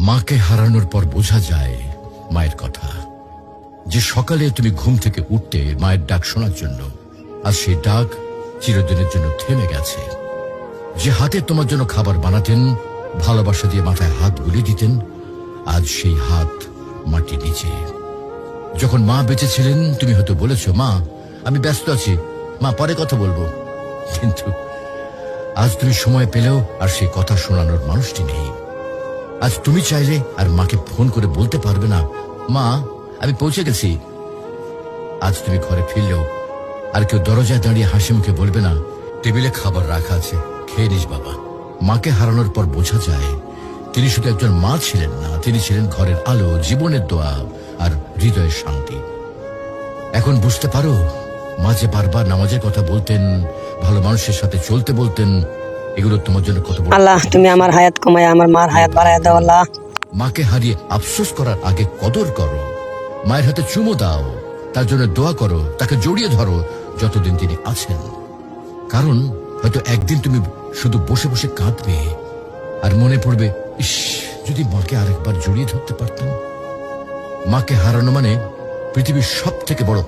মাকে হারানোর পর বোঝা যায় মায়ের কথা। যে সকালে তুমি ঘুম থেকে উঠতে মায়ের ডাক শোনার জন্য, আর সেই ডাক চিরদিনের জন্য থেমে গেছে। যে হাতে তোমার জন্য খাবার বানাতেন, ভালোবাসা দিয়ে মাথায় হাত বুলিয়ে দিতেন, আজ সেই হাত মাটির নিচে। যখন মা বেঁচে ছিলেন তুমি হয়তো বলেছ, মা আমি ব্যস্ত আছি, মা পরে কথা বলবো। কিন্তু আজ তুমি সময় পেলেও আর সেই কথা শোনানোর মানুষটি নেই। আজ তুমি চাইলে আর মাকে ফোন করে বলতে পারবে না, মা আমি পৌঁছে গেছি। আজ তুমি ঘরে ফিরলেও আর কেউ দরজায় দাঁড়িয়ে হাসি মুখে বলবে না, টেবিলে খাবার রাখা আছে, খেয়ে নিস বাবা। মাকে হারানোর পর বোঝা যায় তিনি শুধু একজন মা ছিলেন না, তিনি ছিলেন ঘরের আলো, জীবনের দোয়া আর হৃদয়ের শান্তি। এখন বুঝতে পারো মা যে বারবার নামাজের কথা বলতেন, ভালো মানুষের সাথে চলতে বলতেন, এগুলো তোমার জন্য কত বড়। আল্লাহ তুমি আমার হায়াত কমায় আমার মার হায়াত বাড়ায় দাও আল্লাহ। মাকে হারিয়ে আফসোস করার আগে কদর করো। মায়ের হাতে চুমো দাও, তার জন্য দোয়া করো, তাকে জড়িয়ে ধরো যতদিন তিনি আছেন। কারণ হয়তো একদিন তুমি শুধু বসে বসে কাঁদবে আর মনে পড়বে, ইস যদি মাকে আরেকবার জড়িয়ে ধরতে পারতাম। মাকে হারানো মানে পৃথিবীর সব থেকে বড়